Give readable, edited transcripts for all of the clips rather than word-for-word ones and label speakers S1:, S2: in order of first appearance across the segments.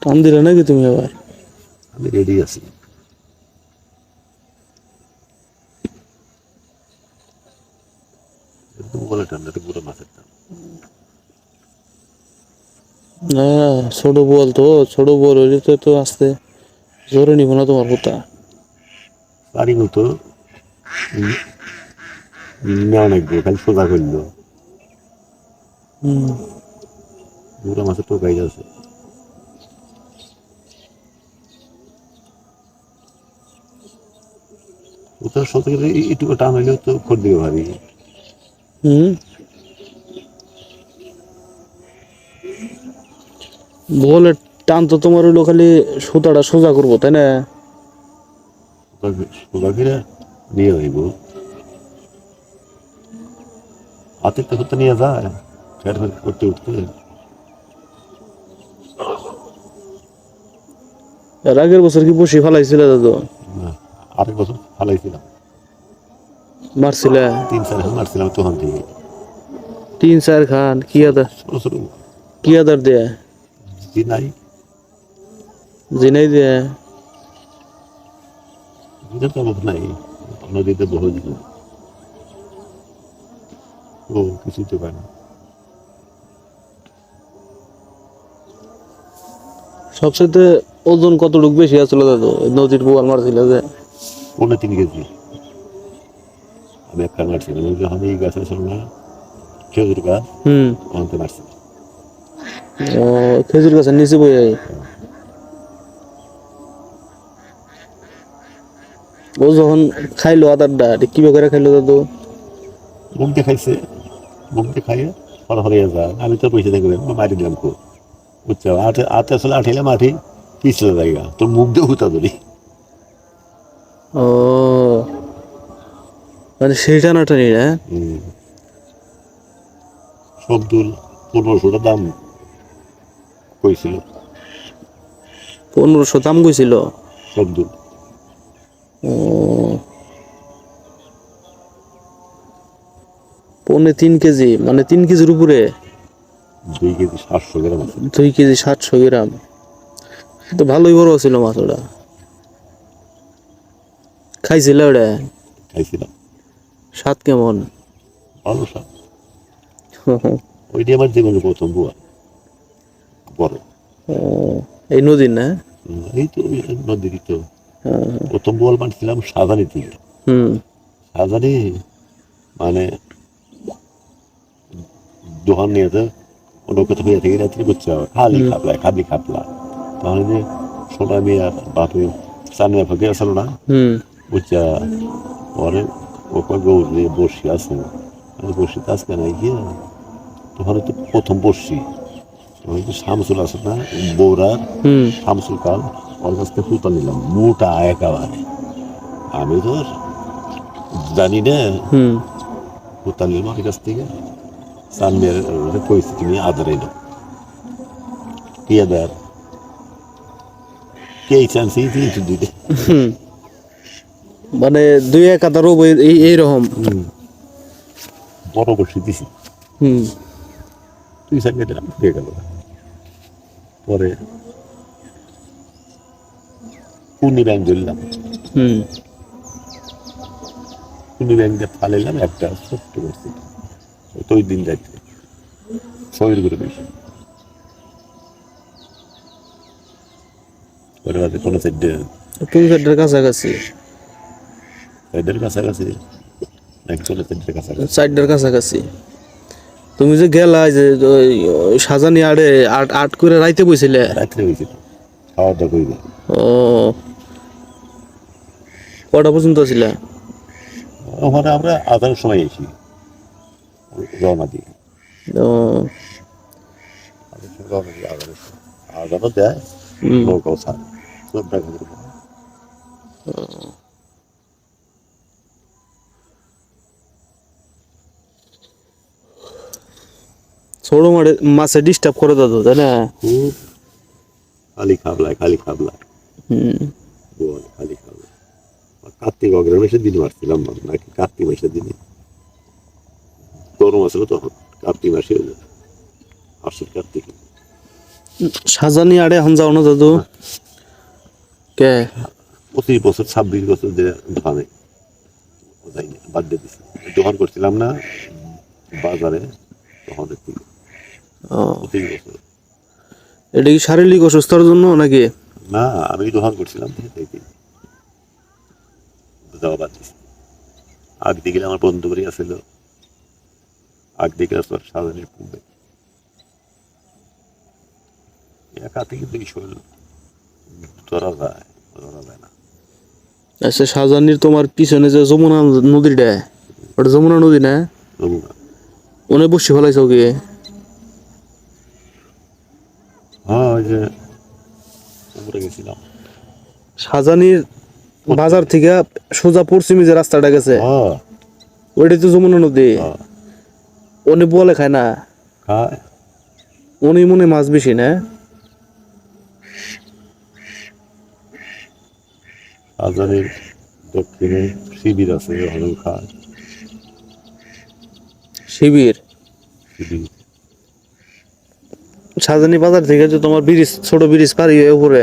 S1: টান দিলে নাকি তুমি আবার?
S2: আমি রেডি আছি। একদম বলে টান, এটা পুরো মাছের টান।
S1: না ছোট বল তো, ছোট বল হইলে তো আসতে জোরে নিব না তোমার কথা।
S2: পারি মতো নেওয়া নাকবো, খালি সোজা করলো
S1: হুম।
S2: পুরো মাছের তো গাইজ আছে। ওটা সত্যি এইটুকু টান হইলেও তো খোর দিবে ভাবি।
S1: হুম। বলের টান তো তোমার হইলো খালি সুতাটা সোজা করবো, তাই না?
S2: সোজা করে নিয়ে হইব, হাতের তো করতে নিয়ে যায় ফ্যাট ফ্যাট করতে উঠতে।
S1: এর আগের বছর কি বসে ফেলাইছিল দাদু?
S2: না, আরেক বছর ফালাইছিলাম,
S1: মারছিলে?
S2: 3-4 হাজার মারছিলাম তখন থেকে।
S1: 3-4 খান কি আদা?
S2: ছোট ছোট
S1: কি আদার দিয়ে?
S2: জি নাই,
S1: জিনাই দিয়ে?
S2: এটা তো অভাব নাই, নদীতে বহু ও কিছুই তো পায় না।
S1: সবচেয়ে ওজন কতটুকু বেশি আছিল দাদু নদীর বোয়াল মারছিল যে?
S2: 3.5 কেজি আমি একটা মারছিলাম, ওই যখন এই গাছ আসল না, খেজুর গাছ,
S1: হুম।
S2: ওখানতে মারছিলাম।
S1: ও, খেজুর গাছের নিচে বই। ও যখন খাইলো আদারটা কিভাবে করে খাইলো দাদু?
S2: মুখ দেখাইছে, মুখ দেখাইয়ে ফল হরিয়ে যায়, আমি তো পয়সা দেখবেন মারি দিলাম খুব বুঝছো, আতে আসলে আঠাইলে মাটি পিছলে জায়গা তোর মুখ দিয়ে হুতা ধরি।
S1: ও, মানে সেই টানাটানি না?
S2: সবদুল 1500 দাম কইছিল,
S1: 1500 দাম কইছিল?
S2: সবদুল।
S1: ও, 3.5 কেজি, মানে 3 কেজির উপরে?
S2: 2 কেজি 700 গ্রাম আছে।
S1: 2 কেজি 700 গ্রাম, তো ভালোই বড় ছিল মাছ ওটা। খাইছিল ওটা?
S2: খাইছিলাম,
S1: স্বাদ কেমন?
S2: ভালো স্বাদ। ওইটি আমার জীবনের প্রথম বুয়া বড়।
S1: ও, এই নদীর না?
S2: এই তো নদীরই তো প্রথম বোয়াল মারছিলাম সাজানি থেকে।
S1: হুম।
S2: সাজানি মানে দোকান নিয়ে তো অন্য কোথাও হয়ে থেকে রাত্রি করছে, খালি খাপলায় খালি খাপলা। তাহলে যে সোনা মেয়ে বাপে চানিয়া ফাঁকে আসলো না
S1: হুম।
S2: বুঝছা, পরে ওকে গৌর নিয়ে বসি আছে, আমি বসি তো আজকে নাই গিয়ে তখন তো প্রথম বসছি, ওই যে শামসুল আছে না বৌরার,
S1: হুম।
S2: শামসুল কাল, ওর কাছ থেকে হুতা নিলাম মোটা একেবারে। আমি তো জানি না,
S1: হুম।
S2: হুতা নিলাম ওর কাছ থেকে। সামনের পরিস্থিতি নিয়ে আদর এলো কি আদার কে চান্স দিতে।
S1: হুম। মানে 2-1 আদারও এইরকম?
S2: বড় বসে দিছি,
S1: হুম।
S2: তুই সাইডে দিলাম হয়ে গেল। পরে পূর্ণি ব্যাংক ধরলাম,
S1: হুম।
S2: পূর্ণি ব্যাংকটা ফালাইলাম একটা ছোট্ট করছি, তো ওই দিন যাইতে শরীর করে বেশি পরে বাদে কোনো সাইডে
S1: কোন সাইডের কাছাকাছি?
S2: সাইডের কাছাকাছি নাকি কোনো সাইডের কাছাকাছি।
S1: সাইডের কাছাকাছি। তুমি যে গেলা যে ওই সাজানি আড়ে আট আট করে রাইতে বইছিলে?
S2: রাত্রে হয়েছিল খাওয়া দাওয়া করি না।
S1: ও, কটা পর্যন্ত ছিল?
S2: ওখানে আমরা আধার সময় এসি রওনা দিই,
S1: ও।
S2: রওনা দিই আধারের সময়, আধারও দেয় নৌকাও ছাড়ে সব দেখা যাবে।
S1: ছোট মাঠে মাছে ডিস্টার্ব করে দাদু, তাই না?
S2: খুব খালি খাবলায় খালি খাবলায়
S1: হুম।
S2: বল খালি খাবলায়। কার্তিক অগ্রহ মাসের দিনে মারছিলাম নাকি কার্তিক মাসের দিনে, গরম আসলো তখন কার্তিক মাসে আসছে কার্তিক।
S1: সাজানি আড়ে এখন যাও না দাদু? কে?
S2: 25 বছর 26 বছর যে দোকানে যাইনি, বাদ দিয়ে দিছি। দোকান করছিলাম না বাজারে, তখন একটু
S1: ও,
S2: 25 বছর।
S1: এটা কি শারীরিক অসুস্থতার জন্য নাকি?
S2: না, আমি দোকান করছিলাম যাওয়া বাদ দিছি। আগ দিকে আমার বন্ধু বাড়ি আছিল, আগ দিকে সাজানির পূর্বে একা থেকে দেখি শরীর ধরা যায় না।
S1: আচ্ছা, সাজানির তোমার পিছনে যে যমুনা নদীটা, ওটা যমুনা নদী না?
S2: যমুনা।
S1: ওনে বসে ফেলাইছ কি?
S2: হ্যাঁ, ওই যে উপরে গেছিলাম।
S1: সাজানির বাজার থেকে সোজা পশ্চিমে যে রাস্তাটা গেছে,
S2: হ্যাঁ
S1: ওইটাই তো যমুনা নদী।
S2: হ্যাঁ,
S1: উনি বলে খায় না?
S2: খায়।
S1: উনি মনে মাছ বেশি না?
S2: সাজানির দক্ষিণে শিবির আছে, ওখানে খায়।
S1: শিবির?
S2: শিবির
S1: সাজানি বাজার থেকে যে তোমার ব্রিজ, ছোট ব্রিজ পারি হয়ে উপরে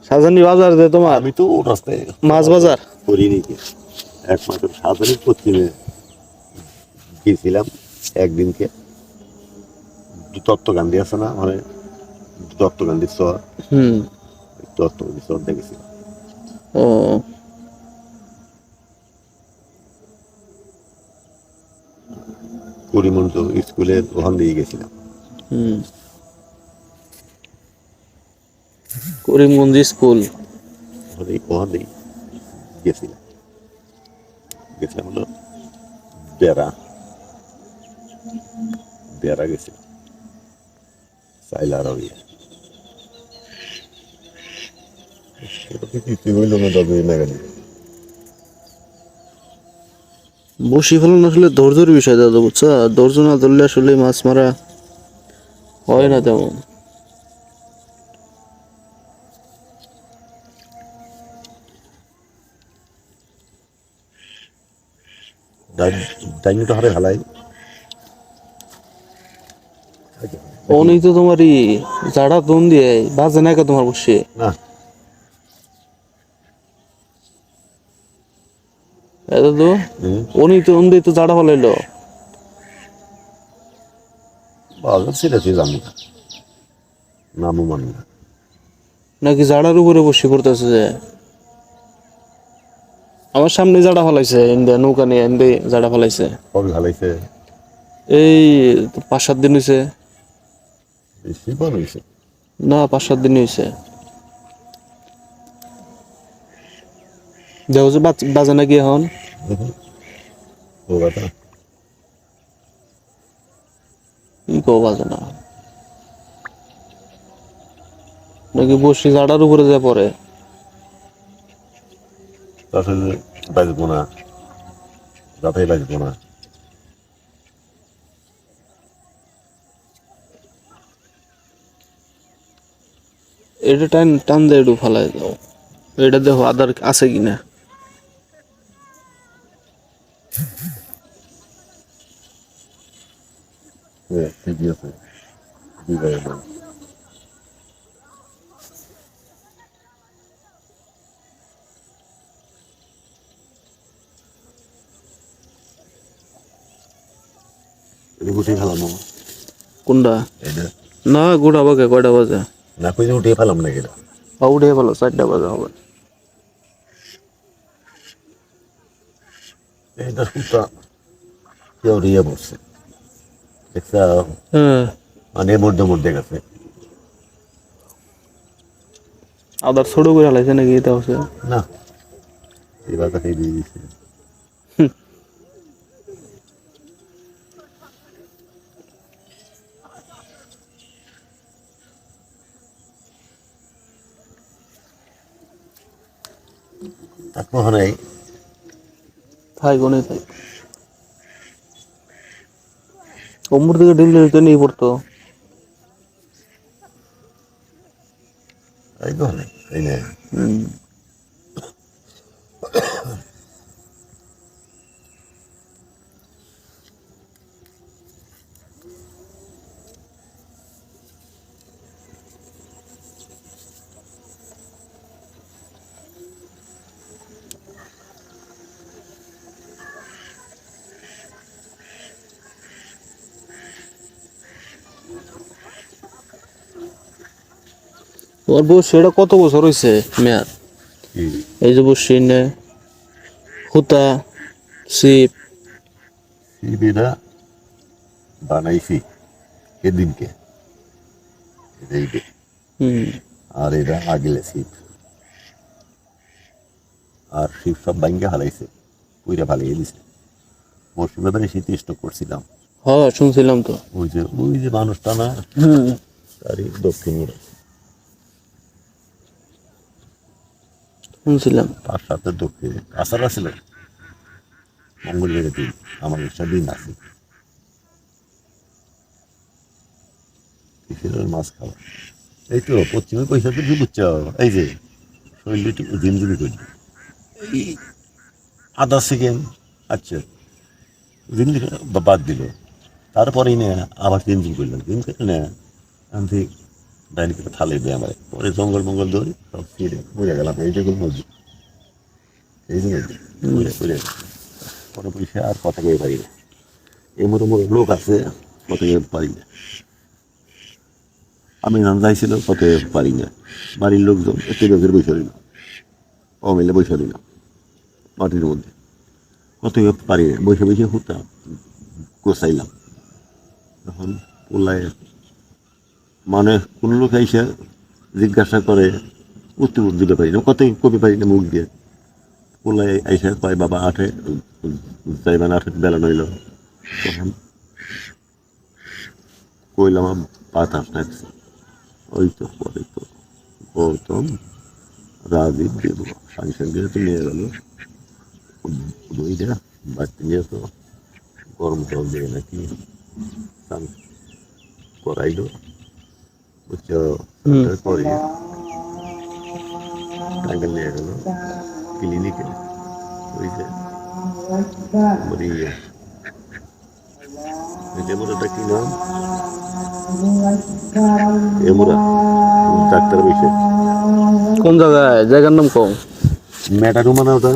S1: সাজানি বাজার যে তোমার
S2: আমি তো রাস্তায়
S1: মাছ বাজার।
S2: করিনি কি, একমাত্র সাজানির পশ্চিমে গিয়েছিলাম একদিনকে। দত্ত গান্ধী আছে না, মানে দত্ত গান্ধীর চর,
S1: হুম।
S2: দত্ত গান্ধীর চর দেখেছিলাম।
S1: ও,
S2: করিমগঞ্জ স্কুলের ওখান দিয়ে গেছিলাম।
S1: হুম। করিমগঞ্জ স্কুল?
S2: ওখান দিয়ে গেছিলাম। গেছিলাম হলো বেড়া, বেড়া গেছিলাম চাইলার হইল না, তবে নাগানি
S1: বসি ফেলানো আসলে ধৈর্যের বিষয় দাদা, বুঝছো? ধৈর্য না ধরলে আসলে মাছ মারা হয় না তেমন।
S2: ডাইনিটা হারে হালাই।
S1: উনি তো তোমার জাড়া দন দিয়ে বাজে না কে তোমার বসে?
S2: না,
S1: দাদু, উনি তো উনি তো জাড়া ফেলাইলো।
S2: বাজার সেটা তুই জানি না, নামও মানি না।
S1: নাকি জাড়ার উপরে বসে পড়তেছে যে? আমার সামনে জাড়া ফেলাইছে, ইন্ডিয়া নৌকা নিয়ে ইন্ডিয়া জাড়া ফেলাইছে।
S2: কবে হালাইছে?
S1: এই 5-7 দিন হয়েছে।
S2: বেশি বার হয়েছে।
S1: না, 5-7 দিন হয়েছে। দেখো যে বাজে নাকি এখন?
S2: ও কথা
S1: কি কো বাজে না? নাকি বসি জাড়ার উপরে যা পড়ে?
S2: আসলে বাজবো না, রাতে বাজবো না।
S1: এটা টান টান দিয়ে একটু ফালাই দাও। এটা দেখো আদার আছে কিনা।
S2: ঠিকই আছে, বিদায় না। এটা গুছিয়ে ফেলাম না,
S1: কোনটা?
S2: এটা
S1: না, গোটা বাজে, কয়টা বাজে?
S2: না কই যে উঠিয়ে ফেলাম না এটা।
S1: উঠে ভালো, 4টা বাজে হবে।
S2: এটা সুতা কেউ দিয়ে বসছে, দেখছা?
S1: হ্যাঁ,
S2: মানে মধ্যে গেছে।
S1: আদার ছোট করে হালাইছে নাকি এটা হচ্ছে?
S2: না, এবার তাকে দিয়ে দিচ্ছে। তারপর নাই
S1: থাই কোনে থাই। কোমর থেকে ঢিলে তো নিয়ে পড়তো।
S2: এই তো নেই, এই নেই।
S1: হুম। ওর বসি এটা কত বছর হয়েছে মেয়াদ? এই যে বসি নে হুতা সিপ
S2: সিবিটা বানাইছি এদিনকে এই যে,
S1: হুম
S2: আর এটা আগলে শিব আর শিব সব ভাঙ্গে হালাইছে পুইরা ফালিয়ে দিছে মরশুমে বেড়ে শীত স্টক করছিলাম
S1: হ্যাঁ শুনছিলাম তো।
S2: ওই যে মানুষটা না
S1: হুম
S2: তারই দক্ষিণ মোড়ে
S1: শুনছিলাম।
S2: তার সাথে দক্ষিণে আসার ছিল মঙ্গলের দিন আমার একটা দিন আছে কিসের মাছ খাওয়া এই তো পশ্চিমে পয়সা তো বুঝছ এই যে শরীরটি জিমজিমি করলি এই আধা সেকেন্ড আচ্ছা জিমজি বাদ দিল তারপরেই না আবার জিমজিম করলাম জিম করে না আমি ডাইনি করে থালে দেয় আমার পরে জঙ্গল মঙ্গল ধরে সব ফিরে বুঝে গেলাম এইটুকু মসজিদ এই যে ঘুরে ঘুরে পরে পয়সা আর কথা কেউ পারি না এই মতো মতো লোক আছে কথা কেউ পারি না আমি নাম যাইছিল কত পারি না বাড়ির লোকজন একটু লোকের বৈশা রইল অমিলে বৈশা রইল মাটির মধ্যে কত পারি না বৈশা বৈশা হতাম গোসাইলাম তখন পোলায় মানে কোনো লোক এসে জিজ্ঞাসা করে উত্তর দিতে পারি না কত কপি পারি না মুখ দিয়ে পোলায় এসে কয় বাবা আঠে যাইবেন আঠে বেলা নইল তখন কইলাম বাতাস নাকছে ওই তো পরে তো গৌতম রাজীব দেব সঙ্গে সঙ্গে তো নিয়ে গেল দইটা বাড়তে নিয়ে তো গরম জল দিয়ে নাকি স্নান করাইলো বুঝছো পরে টাঙ্গাল নিয়ে গেল ক্লিনিকে ওই যে এমরাটা কি নাম এমরা ডাক্তার বসে
S1: কোন জায়গায়? জায়গার নাম কম।
S2: মেটারুমা না ওটা